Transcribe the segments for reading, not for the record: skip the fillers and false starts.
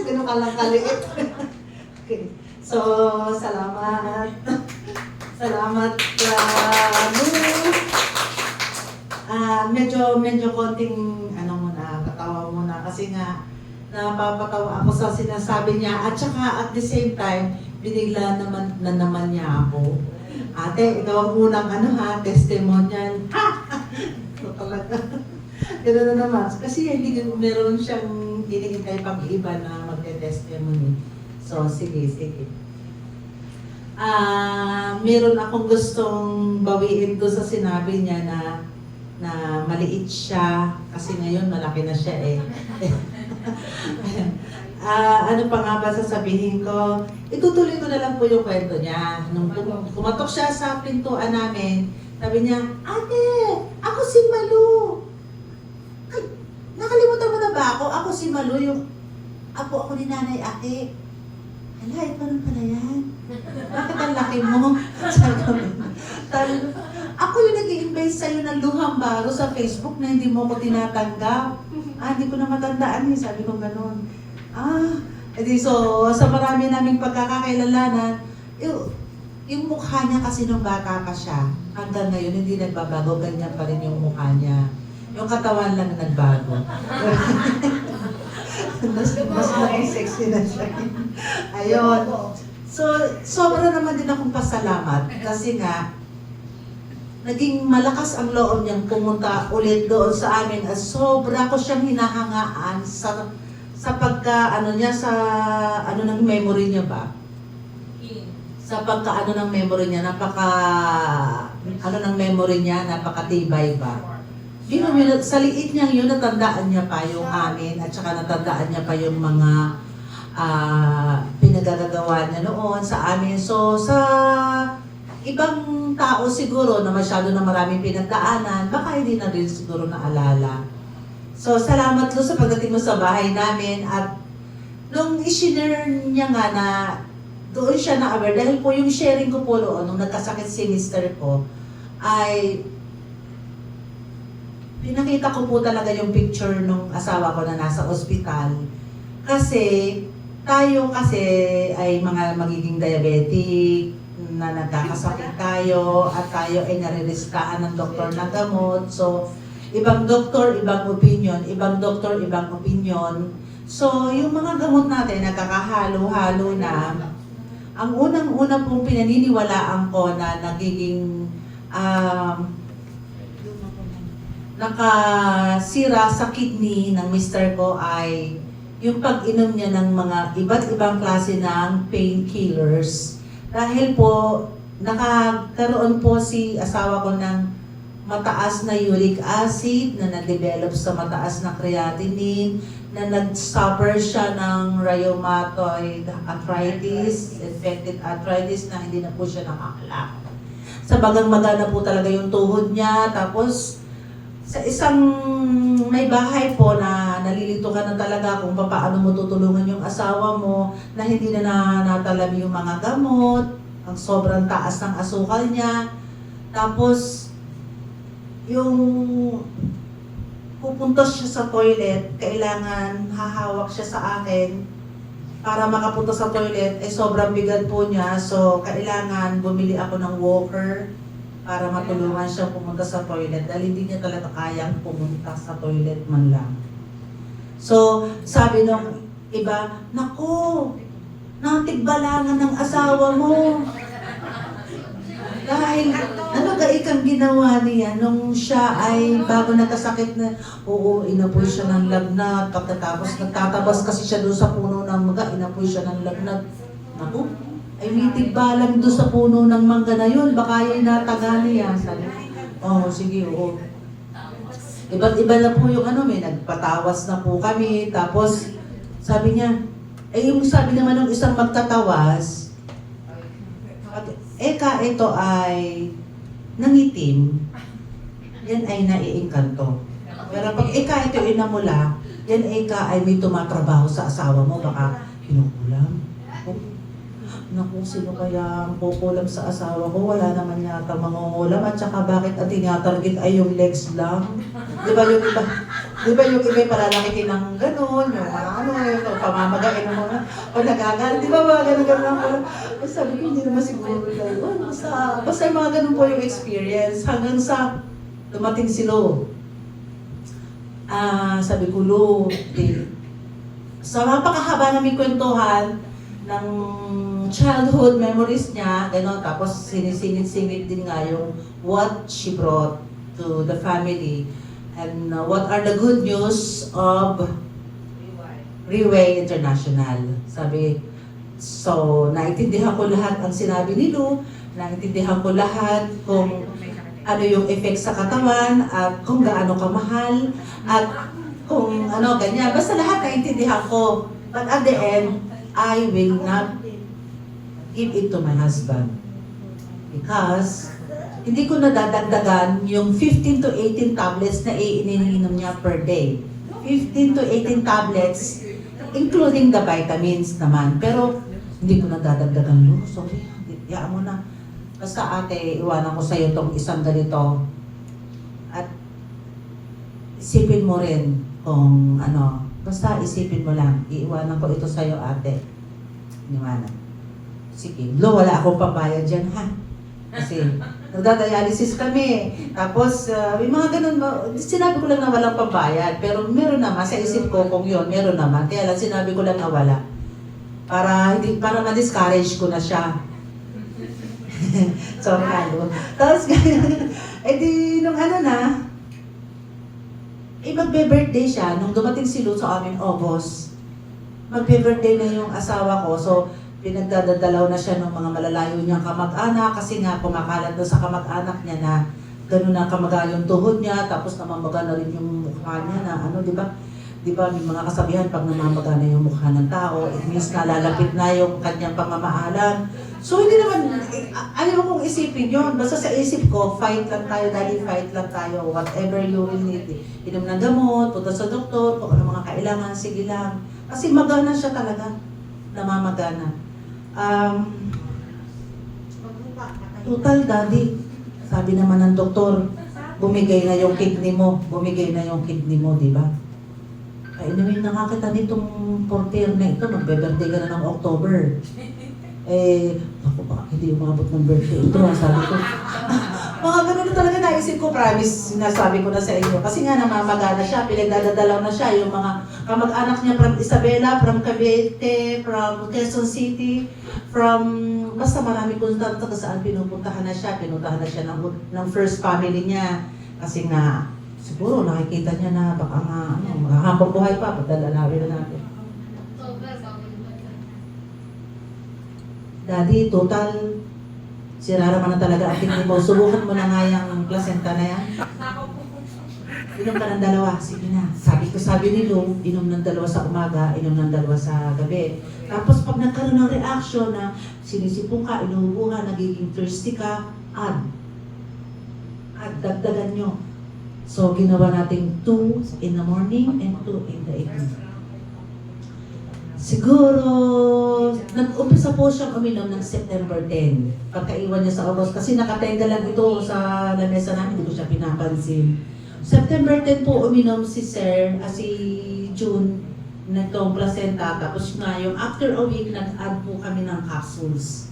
Ganun ka lang kaliit. Okay. So, salamat. Salamat, medyo konting, katawa muna. Kasi nga, napapatawa ako sa sinasabi niya. At saka, at the same time, binigla naman niya ako. Ate, ikaw ang unang testimonial. So, talaga. Gano'n na naman. Kasi meron siyang hinihintay pang iba na magte-testimony. So, sige. Meron akong gustong bawiin doon sa sinabi niya na maliit siya. Kasi ngayon, malaki na siya eh. Ano pa nga ba sasabihin ko? Itutuloy ko na lang po yung kwento niya. Nung kumatok siya sa pintuan namin, sabi niya, Ate, ako si Malu. Ay, nakalimutan mo na ba ako? Ako si Malu, yung apo ako ni Nanay Ate. Hala, paano pala yan? Bakit ang laki mo? Sabi ko, ako yung nag-i-invite sa'yo ng luhang baro sa Facebook na hindi mo ko tinatanggap. Hindi ko na matandaan eh. Sabi ko ganun. So sa marami naming pagkakakilalanan, yung mukha niya kasi nung bata pa siya, hanggang ngayon hindi nagbabago, ganyan pa rin yung mukha niya. Yung katawan lang nagbago. mas naging sexy na siya. Ayun. So, sobra naman din akong pasalamat kasi nga, naging malakas ang loob niyang pumunta ulit doon sa amin at sobra ko siyang hinahangaan sa pagka, ng memory niya ba? Sa pagka, ng memory niya, napakatibay ba? Sa liit niyang yun, natandaan niya pa yung amin at saka natandaan niya pa yung mga pinagagagawa niya noon sa amin. So, sa ibang tao siguro na masyado na maraming pinagdaanan, baka hindi na rin siguro naalala. So, salamat lo sa pagdating mo sa bahay namin at nung i-share niya nga na doon siya na-aware, dahil po yung sharing ko po noon, nung nagkasakit si mister ko, ay pinakita ko po talaga yung picture nung asawa ko na nasa ospital. Kasi, tayo kasi ay mga magiging diabetic, na nagkakasakit tayo, at tayo ay nariristahan ng doktor ng gamot. So, ibang doktor, ibang opinion, ibang doktor, ibang opinion. So, yung mga gamot natin, nagkakahalo-halo na. Ang unang-una pong pinaniniwalaan ko na nagiging nakasira sa kidney ng mister ko ay yung pag-inom niya ng mga iba't ibang klase ng painkillers. Dahil po, nakakaroon po si asawa ko ng mataas na uric acid na nag-develop sa mataas na creatinine, na nag-suffer siya ng rheumatoid arthritis, infected arthritis na hindi na po siya nakakalakad. Sa bagang-maga na po talaga yung tuhod niya, tapos sa isang may bahay po na nalilito ka na talaga kung paano mo tutulungan yung asawa mo na hindi na natalam yung mga gamot, ang sobrang taas ng asukal niya. Tapos, yung pupunta siya sa toilet, kailangan hahawak siya sa akin para makapunta sa toilet, sobrang bigat po niya. So, kailangan bumili ako ng walker para matulungan siya pumunta sa toilet dahil hindi niya talaga kayang pumunta sa toilet man lang. So, sabi nung iba, naku, natigbalangan ng asawa mo. Dahil, ano ga ikang ginawa niya nung siya ay bago nagkasakit na, oo, inapoy siya ng lagnat, pagkatapos nagtatabas kasi siya doon sa puno ng mangga, inapoy siya ng lagnat. Naku, ay may tigbalang doon sa puno ng mangga na yun, baka yung nataga niya. Sabi, sige, oo. Iba't iba na po yung may nagpatawas na po kami, tapos sabi niya, yung sabi naman ng isang magtatawas, ito ay nangitim, yan ay naiingkanto. Pero pag ito inamula, yan ay may tumatrabaho sa asawa mo, baka kinukulam. Naku, sino kaya ang kukulam sa asawa ko? Wala naman yata mangungulam. At saka bakit ang tinatarget ay yung legs lang? Di ba yung iba? Di ba yung iba palalakihin ng gano'n, yung mga ano, yung pamamagain ng mga, o nagagal, di ba mga gano'n-gano'n lang pala. Sabi ko, hindi naman siguro dahil, basta yung mga gano'n po yung experience, hanggang sa dumating si Lo. Sabi ko, Lo, sa napakahaba namin kwentuhan ng childhood memories niya, gano'n, tapos sinisingit-singit din nga yung what she brought to the family. And what are the good news of Riway International? Sabi, so naintindihan ko lahat ang sinabi ni Lu, naintindihan ko lahat kung ano yung effect sa katawan, at kung gaano kamahal, at kung ano, ganyan. Basta lahat naintindihan ko. But at the end, I will not give it to my husband. Because hindi ko nadadagdagan yung 15 to 18 tablets na iniinom niya per day. 15 to 18 tablets, including the vitamins naman. Pero hindi ko nadadagdagan yun. Sorry, yaan mo na. Basta ate, iwanan ko sa'yo itong isang ganito. At isipin mo rin kung ano, basta isipin mo lang, iiwanan ko ito sa'yo ate. Iniwanan. Sige, Lo, wala akong pabayad dyan ha. Kasi nagdadialysis kami. Tapos, may mga ganun, sinabi ko lang na walang pambayad. Pero meron naman, sa isip ko kung yun, meron naman. Kaya lang sinabi ko lang na wala. Para ma-discourage ko na siya. So, halo. Tapos, edi, nung ano na, magbe-birthday siya. Nung dumating si Luz sa amin, August, magbe-birthday na yung asawa ko. So, pinagdadalaw na siya ng mga malalayo niyang kamag-anak kasi nga kumakalat na sa kamag-anak niya na gano'n na kamaga yung tuhod niya, tapos namamaga na rin yung mukha niya na ano, di ba? Di ba, may mga kasabihan pag namamaga na yung mukha ng tao, it means nalalapit na yung kanyang pamamaalan. So hindi naman, ayaw kong isipin yun. Basta sa isip ko, fight lang tayo, daddy, fight lang tayo. Whatever you will need. Inom ng gamot, punta sa doktor, kung ano mga kailangan, sige lang. Kasi magana siya talaga. Namamagana. Total daddy, sabi naman ng doktor, bumigay na yung kidney mo, di ba? Inumin na nga kita nitong portier na ito, magbe-birthday ka na ng October. Ako ba, hindi umabot ng birthday ito, sabi ko. Mga ganun na talaga naisip ko, promise, sinasabi ko na sa inyo. Kasi nga namamagana siya, pinagdadalaw na siya, yung mga kamag-anak niya from Isabela, from Cavite, from Quezon City, from, basta marami kung saan pinupuntahan na siya ng first family niya. Kasi nga, siguro nakikita niya na baka nga, makakambang buhay pa, pagdalalawin na natin. Daddy, total, sirara man na talaga ang tingin mo. Subukan mo na nga yung placenta na yan. Inom ka ng dalawa, sige na. Sabi ni Lu, inom ng dalawa sa umaga, inom ng dalawa sa gabi. Tapos pag nagkaroon ng reaction na sinisipong ka, inuubo ka, nagiging thirsty ka, add, dagdagan nyo. So ginawa natin 2 in the morning and 2 in the evening. Siguro, nag-umpisa po siyang uminom ng September 10. Pagkaiwan niya sa August, kasi nakatenga lang ito sa lamesa namin, hindi ko siya pinapansin. September 10 po uminom si June, nagtong placenta. Tapos nga, yung after a week, nag-add po kami ng capsules.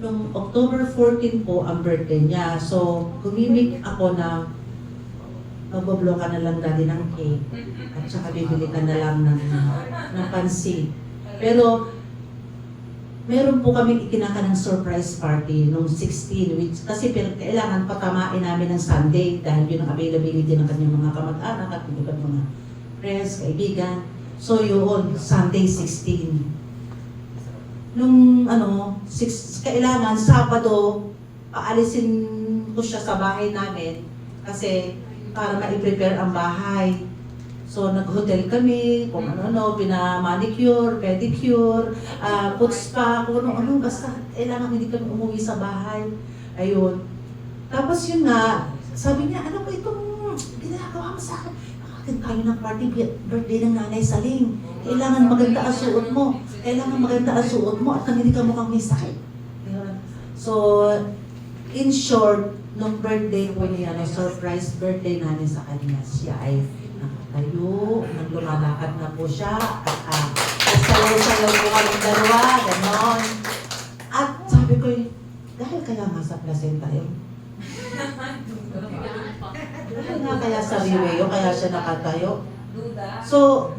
Noong October 14 po ang birthday niya. So, gumimik ako na magboblo ka na lang dati ng cake at saka bibili ka na lang ng pansit. Pero, meron po kami ikinaka ng surprise party noong 16, which, kasi kailangan patamain namin ng Sunday dahil yun ang availability ng kanyang mga kamag-anak at mga friends, kaibigan. So yun, Sunday 16. Nung kailangan Sabado, paalisin ko siya sa bahay namin kasi para ma-prepare ang bahay. So, nag-hotel kami, kung ano-ano, pina-manicure, pedicure, foot spa, kung ano-ano, basta kailangan hindi kami umuwi sa bahay. Ayun. Tapos yun nga, sabi niya, ano ba itong ginagawa mo sa akin? Nakakit tayo ng party, birthday ng nanay Saling. Kailangan maganda ang suot mo. Kailangan maganda ang suot mo at hindi ka mukhang may sakit. So, in short, nung birthday po niya, no, surprise birthday namin sa kanya, siya ay nakatayo, nang lumalakad na po siya, at nagsayaw-sayaw po kami dalawa, ganon. At sabi ko, dahil kaya nga sa placenta yun. Dahil nga kaya sa riweo, kaya siya nakatayo. So,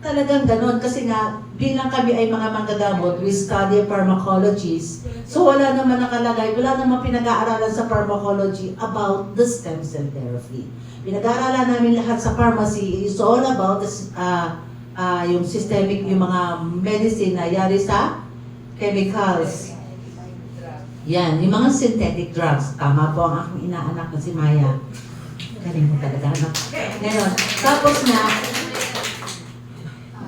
talagang ganon kasi nga bilang kami ay mga manggagamot, we study pharmacologies. So wala naman nakalagay, wala naman pinag-aaralan sa pharmacology about the stem cell therapy. Pinag-aaralan namin lahat sa pharmacy is all about this, yung systemic, yung mga medicine na yari sa chemicals. Yan, yung mga synthetic drugs. Tama po ang aking inaanak na si Maya. Galing mo talaga, anak. Ngayon, tapos na,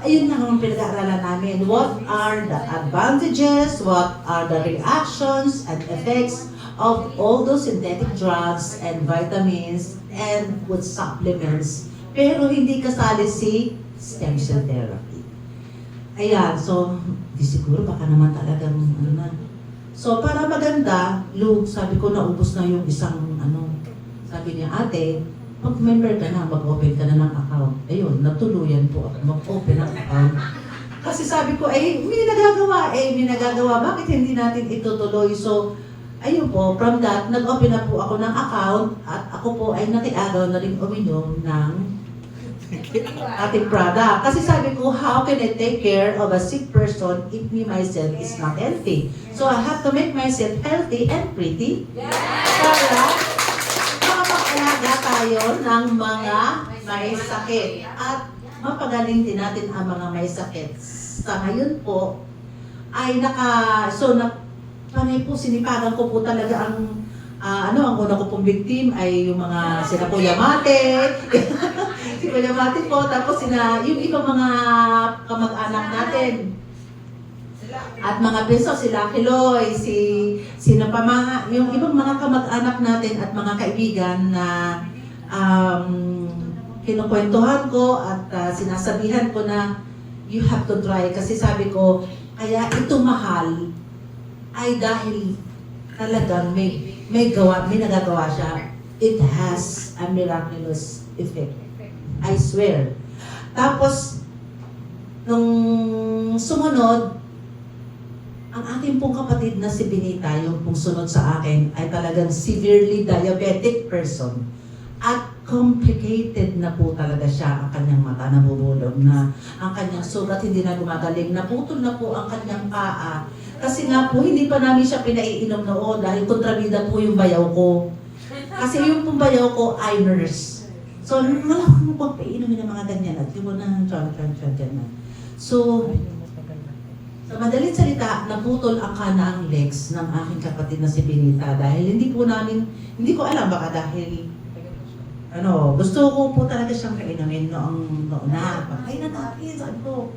ayun na ang pinag-aaralan namin. What are the advantages, what are the reactions and effects of all those synthetic drugs and vitamins and food supplements. Pero hindi kasali si stem cell therapy. Ayan, so, di siguro baka naman talagang ano na. So, para maganda, Luke, sabi ko naubos na yung isang sabi niya, ate, mag-member ka na, mag-open ka na ng account. Ayun, natuluyan po ako mag-open ng account. Kasi sabi ko, may nagagawa. Bakit hindi natin itutuloy? So, ayun po, from that, nag-open na po ako ng account at ako po ay nakiagaw na rin uminom ng ating product. Kasi sabi ko, how can I take care of a sick person if me myself is not healthy? So, I have to make myself healthy and pretty. Para makapag-alaga tayo ng mga may sakit at mapagaling din natin ang mga may sakit. Sa ngayon po, ay panay po, sinipagan ko po talaga ang ang una ko pong victim ay yung mga sila Kuya Mate, si Kuya Mate po, tapos yung ibang mga kamag-anak natin. At mga beso, sila Kiloy, sino pa mga, yung ibang mga kamag-anak natin at mga kaibigan na kinukwentuhan ko at sinasabihan ko na you have to try. Kasi sabi ko, kaya ito mahal ay dahil talagang may nagagawa siya. It has a miraculous effect. I swear. Tapos, nung sumunod, ang aking pong kapatid na si Benita, yung pong sunod sa akin, ay talagang severely diabetic person. At complicated na po talaga siya. Ang kanyang mata nabubulog na, ang kanyang sugat hindi na gumagaling, naputol na po ang kanyang paa. Kasi nga po, hindi pa namin siya pinaiinom noon dahil kontrabida po yung bayaw ko. Kasi yung pong bayaw ko ay nurse. So, wala akong pagpainumin ng mga ganyan at yung na ganyan. So, sa madaling salita, naputol ang kanang legs ng aking kapatid na si Benita dahil hindi ko alam baka dahil gusto ko po talaga siyang kainumin noong na. Ay na natin, sabi ko.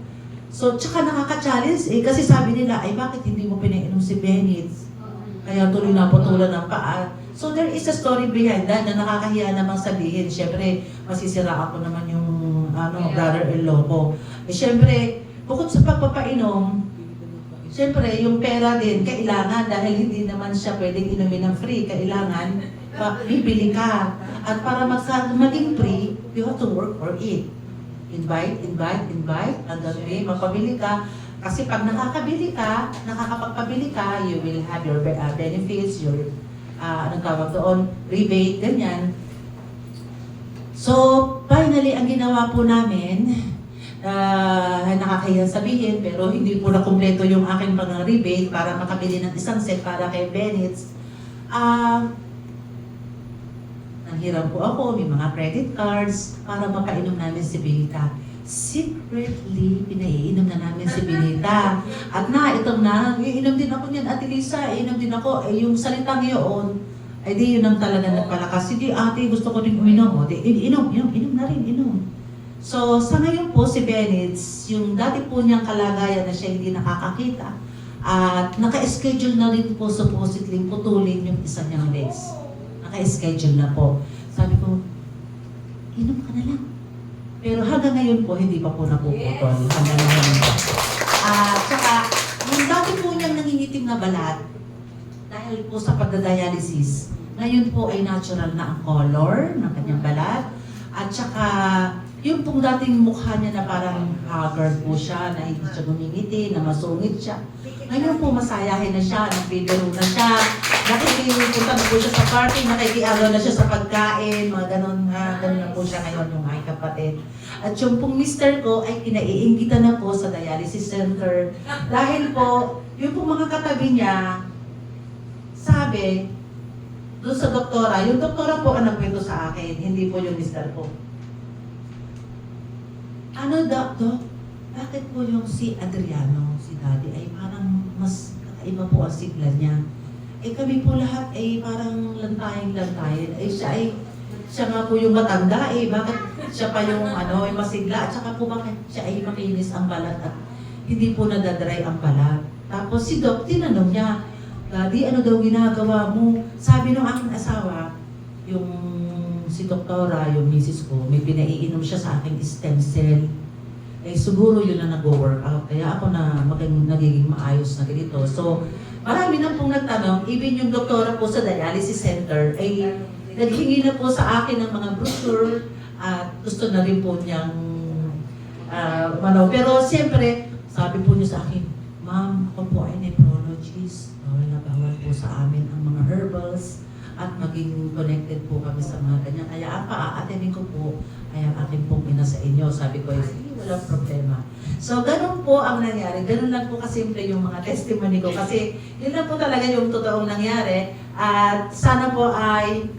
So, tsaka nakaka-challenge kasi sabi nila, ay bakit hindi mo pinainom si Benit? Kaya tuloy na putulan ng paa. So, there is a story behind that na nakakahiya namang sabihin. Siyempre, masisira ako naman yung brother-in-law ko. Siyempre, bukod sa pagpapainom, siyempre, yung pera din, kailangan dahil hindi naman siya pwedeng inumin ng free. Kailangan, bibili ka. At para maging free, you have to work for it. Invite, hanggang may mapabili ka. Kasi pag nakakapagpabili ka, you will have your benefits, your, anong tawag doon, rebate, ganyan. So, finally, ang ginawa po namin, nakakahiyan sabihin, pero hindi po na kumpleto yung aking mga rebate para makabili ng isang set para kay Bennett's. Nanghiram po ako, may mga credit cards para mapainom namin si Benita. Secretly, pinaiinom na namin si Benita. At iinom din ako niyan, Ate Lisa, iinom din ako. Yung salitang yun, ay di yun ang talaga nagpalakas. Sige ate, gusto ko din uminom. Inom na rin. So, sa ngayon po si Bennett's, yung dati po niyang kalagayan na siya hindi nakakakita, at naka-schedule na rin po supposedly putulin yung isa niyang legs. Naka-schedule na po. Sabi ko, inom ka na lang. Pero hanggang ngayon po, hindi pa po napuputol. Hanggang ngayon po. Tsaka, yung dati po niyang nangingitim na balat, dahil po sa pagdadialysis. Ngayon po ay natural na ang color ng kanyang balat. At saka, yung pong dating mukha niya na parang haggard po siya, na hindi siya gumingiti, na masungit siya. Ngayon po masayahin na siya, nagbibiro na siya, nakikipunta na po siya sa party, nakikialo na siya sa pagkain, mga ganun na po siya ngayon yung aking kapatid. At yung pong mister ko ay kinaiinggitan na po sa dialysis center. Dahil po, yung pong mga katabi niya, sabi, doon sa doktora, yung doktora po ang nagkwento sa akin, hindi po yung mister ko. Ano, Dok? Bakit po yung si Adriano, si Daddy, ay parang mas kakaiba po ang sigla niya? Eh kami po lahat ay parang lantayin. Eh siya nga po yung matanda eh. Bakit siya pa yung yung masigla? At saka po bakit siya ay makinis ang balat at hindi po nadadry ang balat? Tapos si Doc, tinanong niya, Daddy, ano daw ginagawa mo? Sabi ng aking asawa, yung si Doktora, yung misis ko, may pinaiinom siya sa aking stem cell. Eh siguro yun na nag-workout. Kaya ako na nagiging maayos na ganito. So, marami na pong nagtanong, even yung doktora po sa dialysis center, ay naghingi na po sa akin ng mga brochure at gusto na rin po niyang Pero siyempre, sabi po niya sa akin, Ma'am, ako po ay nephrologist. Bawal na bawal po sa amin ang mga herbals at maging connected po kami sa mga ganyan. Kaya ang paa-attending ko po ay ang aking pong ina sa inyo. Sabi ko, walang problema. So, ganun po ang nangyari. Ganun lang po kasimple yung mga testimony ko. Kasi yun lang po talaga yung totoong nangyari. At sana po ay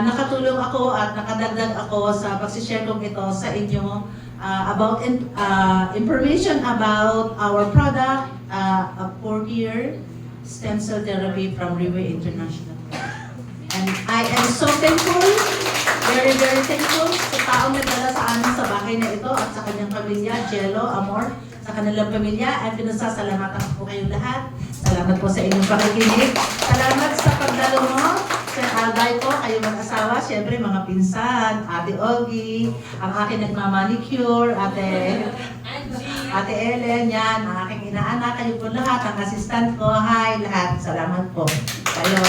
nakatulong ako at nakadagdag ako sa pagsishare kong ito sa inyo about information about our product, a 4-year stem cell therapy from Riway International. And I am so thankful, very, very thankful sa taong nagdala sa amin sa bahay na ito at sa kanyang pamilya, Jello, Amor, sa kanilang pamilya. At pinasasalamatan po kayong lahat. Salamat po sa inyong pakikinig. Salamat sa pagdalo mo. Sir Alday po, kayo mag-asawa, siyempre mga pinsan, Ate Ogie, ang aking nagmamanicure, Ate Ellen, yan, ang aking inaanak, kayo po lahat, ang assistant ko, hi, lahat, salamat po. Kayo.